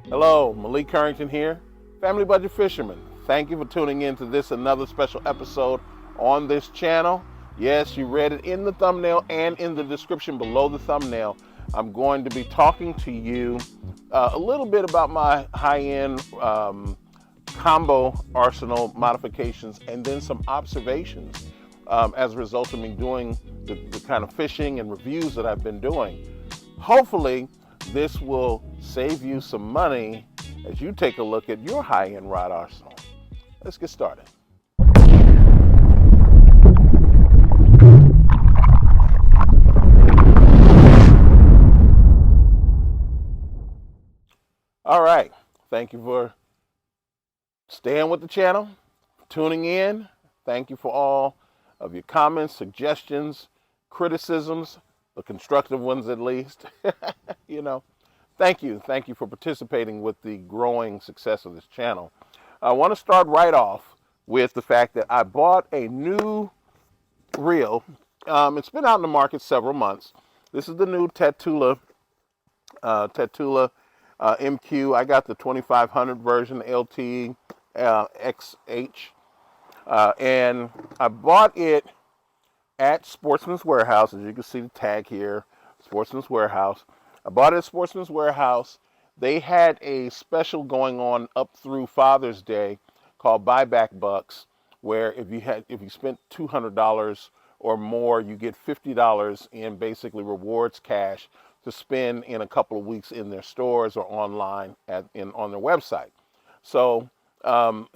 Hello, Malik Currington here, Family Budget Fisherman. Thank you for tuning in to this another special episode on this channel. Yes, you read it in the thumbnail and in the description below the thumbnail. I'm going to be talking to you a little bit about my high-end combo arsenal modifications and then some observations as a result of me doing the kind of fishing and reviews that I've been doing. Hopefully, this will save you some money as you take a look at your high-end rod arsenal. Let's get started. All right, thank you for staying with the channel, tuning in. Thank you for all of your comments, suggestions, criticisms, the constructive ones at least. Thank you for participating with the growing success of this channel. I want to start right off with the fact that I bought a new reel. It's been out in the market several months. This is the new Tatula MQ. I got the 2500 version LT XH, and I bought it at Sportsman's Warehouse. As you can see the tag here, Sportsman's Warehouse. I bought it at Sportsman's Warehouse. They had a special going on up through Father's Day called Buyback Bucks, where if you spent $200 or more, you get $50 in basically rewards cash to spend in a couple of weeks in their stores or online on their website. So and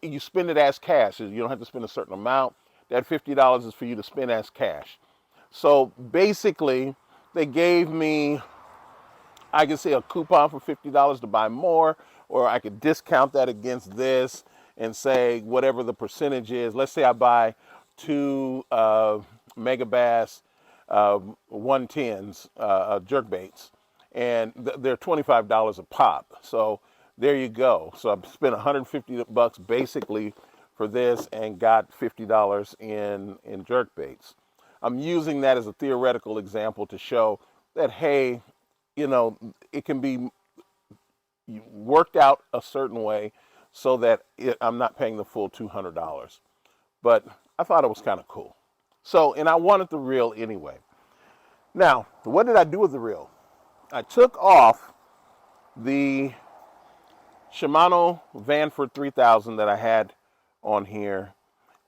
you spend it as cash. You don't have to spend a certain amount. That $50 is for you to spend as cash. So basically, they gave me, I could say, a coupon for $50 to buy more, or I could discount that against this and say whatever the percentage is. Let's say I buy two Megabass 110s jerkbaits, and they're $25 a pop. So there you go. So I spent $150 basically for this and got $50 in jerkbaits. I'm using that as a theoretical example to show that, hey, it can be worked out a certain way so that I'm not paying the full $200. But I thought it was kind of cool. So, and I wanted the reel anyway. Now, what did I do with the reel? I took off the Shimano Vanford 3000 that I had on here,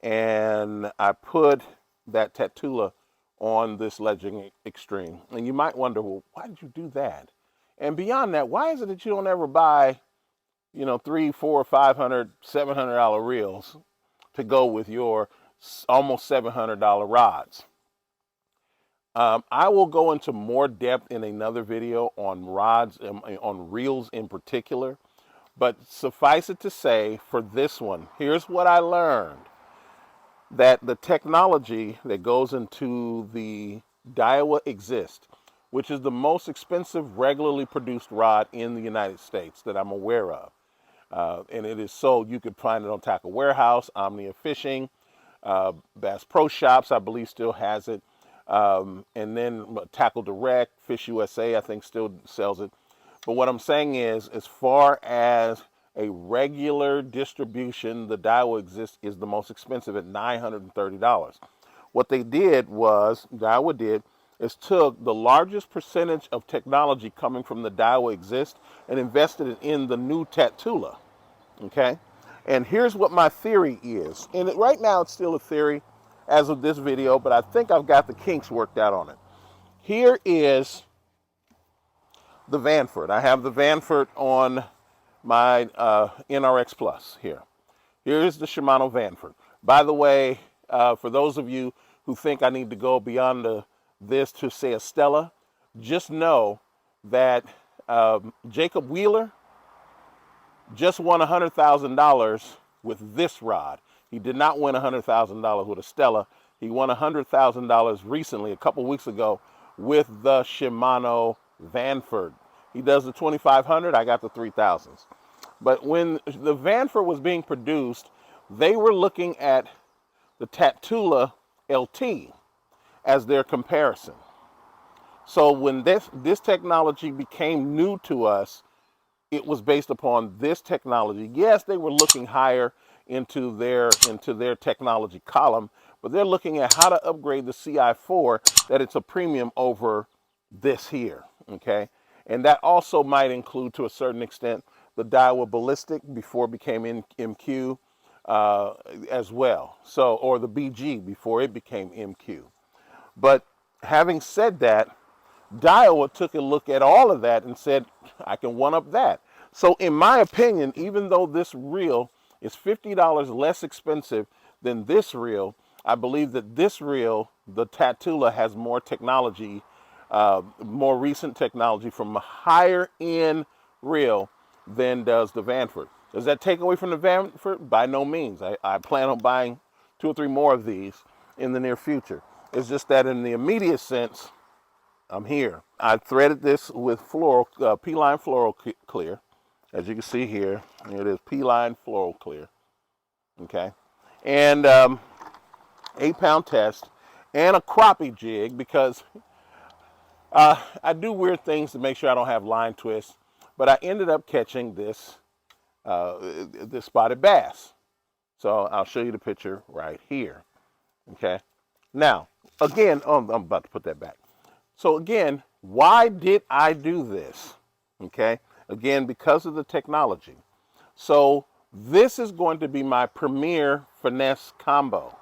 and I put that Tatula on this Legend Extreme. And you might wonder, well, why did you do that? And beyond that, why is it that you don't ever buy, $300, $400, $500, $700 reels to go with your almost $700 rods? I will go into more depth in another video on rods, on reels in particular. But suffice it to say, for this one, here's what I learned. That the technology that goes into the Daiwa Exist, which is the most expensive regularly produced rod in the United States that I'm aware of. And it is sold, you could find it on Tackle Warehouse, Omnia Fishing, Bass Pro Shops, I believe still has it. And then Tackle Direct, Fish USA, I think still sells it. But what I'm saying is, as far as a regular distribution, the Daiwa Exist is the most expensive at $930. What Daiwa did is took the largest percentage of technology coming from the Daiwa Exist and invested it in the new Tatula, okay? And here's what my theory is. And right now it's still a theory as of this video, but I think I've got the kinks worked out on it. Here is the Vanford. I have the Vanford on my NRX Plus here. Here's the Shimano Vanford. By the way, for those of you who think I need to go beyond this to say a Stella, just know that Jacob Wheeler just won $100,000 with this rod. He did not win $100,000 with a Stella. He won $100,000 recently, a couple weeks ago, with the Shimano Vanford. He does the 2500, I got the 3000s. But when the Vanford was being produced, they were looking at the Tatula LT as their comparison. So when this technology became new to us, it was based upon this technology. Yes, they were looking higher into their technology column, but they're looking at how to upgrade the CI4 that it's a premium over this here, okay? And that also might include, to a certain extent, the Daiwa Ballistic before it became MQ as well. So, or the BG before it became MQ. But having said that, Daiwa took a look at all of that and said, I can one up that. So in my opinion, even though this reel is $50 less expensive than this reel, I believe that this reel, the Tatula, has more technology, more recent technology from a higher end reel than does the Vanford. Does that take away from the Vanford? By no means. I plan on buying 2 or 3 more of these in the near future. It's just that in the immediate sense, I'm here. I threaded this with floral, P-line floral clear. As you can see here, here it is, P-line floral clear. Okay. And 8-pound test and a crappie jig, because I do weird things to make sure I don't have line twists. But I ended up catching this, this spotted bass. So I'll show you the picture right here. Okay. Now, again, I'm about to put that back. So again, why did I do this? Okay, again, because of the technology. So this is going to be my premier finesse combo.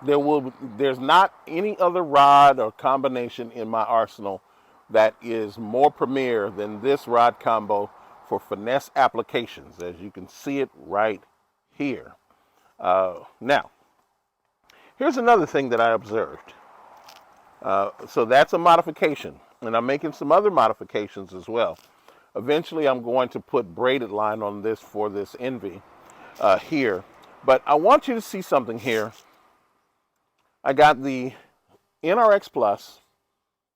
There's not any other rod or combination in my arsenal that is more premier than this rod combo for finesse applications, as you can see it right here. Now, here's another thing that I observed. So that's a modification, and I'm making some other modifications as well. Eventually, I'm going to put braided line on this for this Envy here. But I want you to see something here. I got the NRX Plus.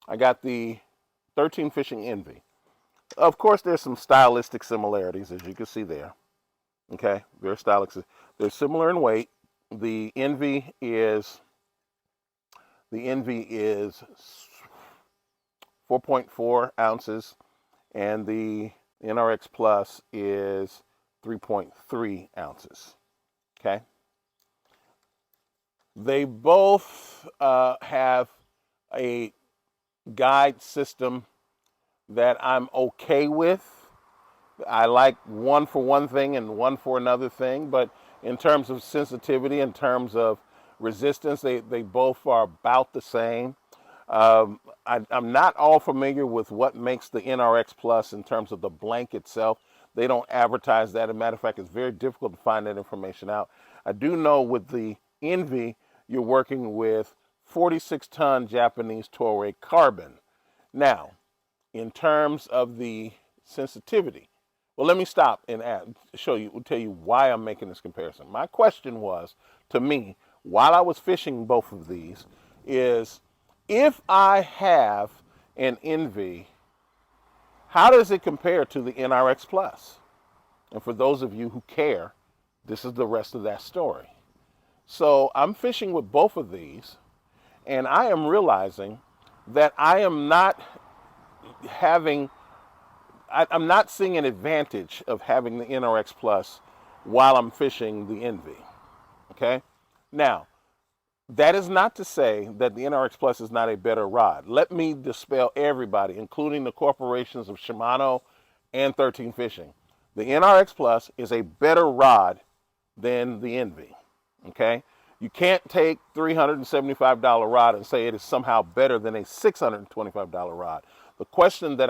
I got the 13 Fishing Envy. Of course, there's some stylistic similarities, as you can see there. Okay, very stylistic. They're similar in weight. The Envy is 4.4 ounces, and the NRX Plus is 3.3 ounces. Okay. They both have a guide system that I'm okay with. I like one for one thing and one for another thing, but in terms of sensitivity, in terms of resistance, they both are about the same. I'm not all familiar with what makes the NRX Plus in terms of the blank itself. They don't advertise that. As a matter of fact, it's very difficult to find that information out. I do know with the Envy, you're working with 46-ton Japanese Toray carbon. Now, in terms of the sensitivity, well, let me stop and tell you why I'm making this comparison. My question was, to me, while I was fishing both of these, is if I have an Envy, how does it compare to the NRX Plus? And for those of you who care, this is the rest of that story. So I'm fishing with both of these, and I am realizing that I am not I'm not seeing an advantage of having the NRX Plus while I'm fishing the Envy. Okay? Now, that is not to say that the NRX Plus is not a better rod. Let me dispel everybody, including the corporations of Shimano and 13 Fishing. The NRX Plus is a better rod than the Envy. Okay? You can't take $375 rod and say it is somehow better than a $625 rod. The question that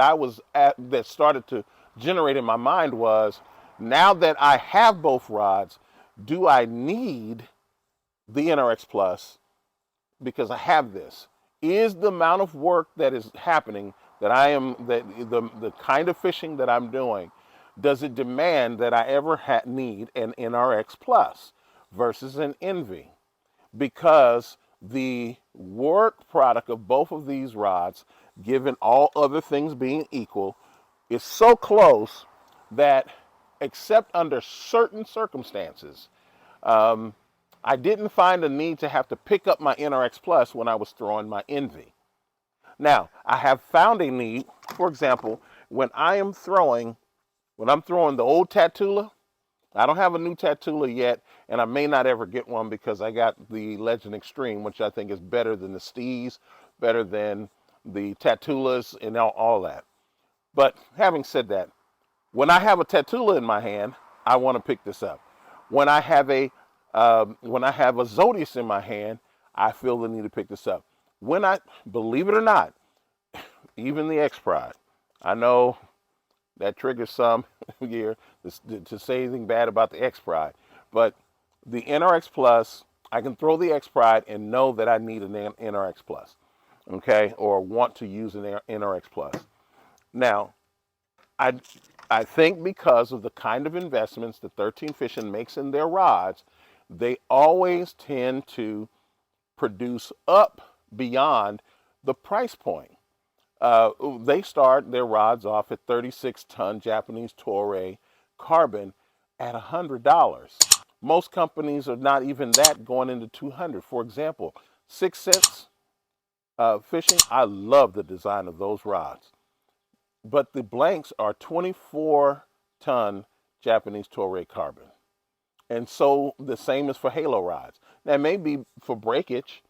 that started to generate in my mind was, now that I have both rods, do I need the NRX Plus because I have this? Is the amount of work that is happening, the kind of fishing that I'm doing, does it demand that I ever need an NRX Plus versus an Envy? Because the work product of both of these rods, given all other things being equal, is so close that, except under certain circumstances, I didn't find a need to have to pick up my NRX Plus when I was throwing my Envy. Now, I have found a need, for example, when I am throwing When I'm throwing the old Tatula, I don't have a new Tatula yet, and I may not ever get one because I got the Legend Extreme, which I think is better than the Steez, better than the Tatulas and all that. But having said that, when I have a Tatula in my hand, I want to pick this up. When I have a Zodius in my hand, I feel the need to pick this up. Believe it or not, even the X Pride, I know that triggers some here to say anything bad about the X Pride, but the NRX Plus, I can throw the X Pride and know that I need an NRX Plus, okay, or want to use an NRX Plus. Now, I think because of the kind of investments that 13 Fishing makes in their rods, they always tend to produce up beyond the price point. They start their rods off at 36-ton Japanese Toray carbon at $100. Most companies are not even that, going into $200. For example, 6 Sense Fishing, I love the design of those rods. But the blanks are 24-ton Japanese Toray carbon. And so the same is for halo rods. Now, it may be for breakage.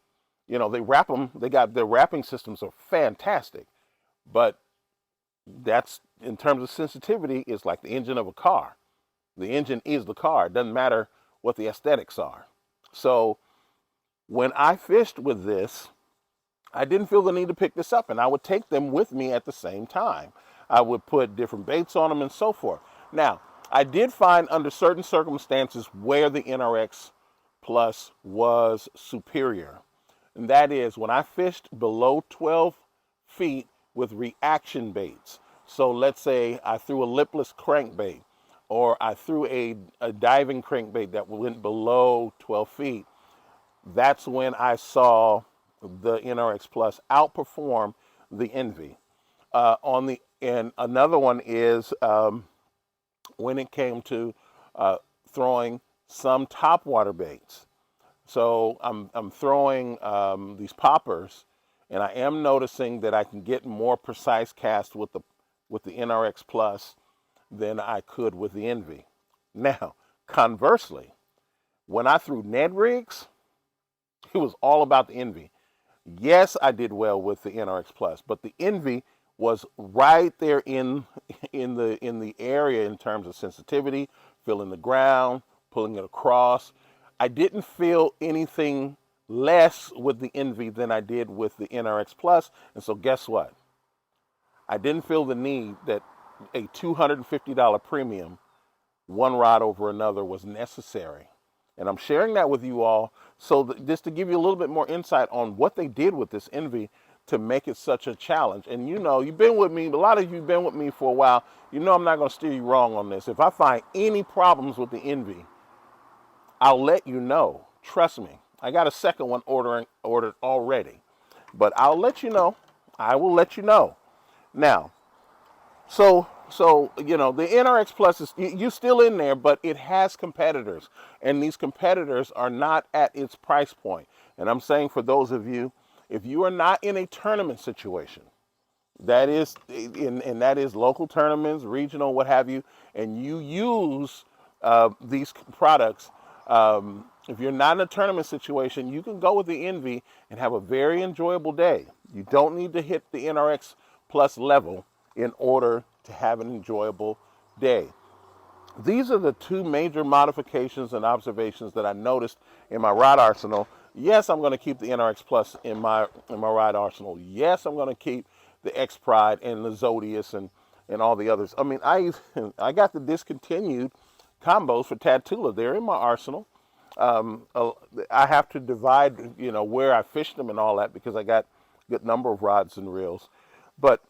You know, they wrap them, their wrapping systems are fantastic. But that's, in terms of sensitivity, is like the engine of a car. The engine is the car. It doesn't matter what the aesthetics are. So when I fished with this, I didn't feel the need to pick this up, and I would take them with me at the same time. I would put different baits on them and so forth. Now, I did find under certain circumstances where the NRX Plus was superior. And that is when I fished below 12 feet with reaction baits. So let's say I threw a lipless crankbait, or I threw a diving crankbait that went below 12 feet. That's when I saw the NRX Plus outperform the Envy. And another one is when it came to throwing some topwater baits. So I'm throwing these poppers, and I am noticing that I can get more precise cast with the NRX Plus than I could with the Envy. Now, conversely, when I threw Ned rigs, it was all about the Envy. Yes, I did well with the NRX Plus, but the Envy was right there in the area in terms of sensitivity, feeling the ground, pulling it across. I didn't feel anything less with the Envy than I did with the NRX Plus, and so guess what? I didn't feel the need that a $250 premium, one rod over another, was necessary. And I'm sharing that with you all just to give you a little bit more insight on what they did with this Envy to make it such a challenge. And you know, you've been with me, a lot of you have been with me for a while. You know I'm not going to steer you wrong on this. If I find any problems with the Envy, I'll let you know. Trust me. I got a second one ordered already. But I'll let you know. I will let you know. Now, so you know, the NRX Plus is you still in there, but it has competitors, and these competitors are not at its price point. And I'm saying, for those of you, if you are not in a tournament situation, that is that is local tournaments, regional, what have you, and you use these products, if you're not in a tournament situation, you can go with the Envy and have a very enjoyable day. You don't need to hit the NRX Plus level in order to have an enjoyable day. These are the two major modifications and observations that I noticed in my rod arsenal. Yes, I'm going to keep the NRX Plus in my rod arsenal. Yes, I'm going to keep the X Pride and the Zodius and all the others. I mean, I got the discontinued combos for Tatula. They're in my arsenal. I have to divide, you know, where I fished them and all that, because I got a good number of rods and reels. But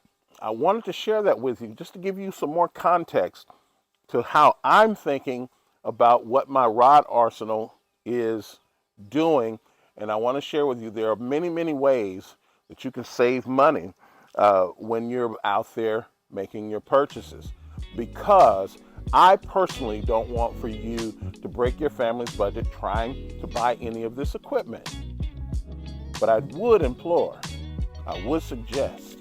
I wanted to share that with you just to give you some more context to how I'm thinking about what my rod arsenal is doing. And I want to share with you, there are many, many ways that you can save money when you're out there making your purchases, because I personally don't want for you to break your family's budget trying to buy any of this equipment. But I would implore, I would suggest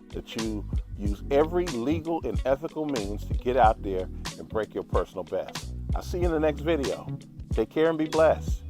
that you Use every legal and ethical means to get out there and break your personal best. I'll see you in the next video. Take care and be blessed.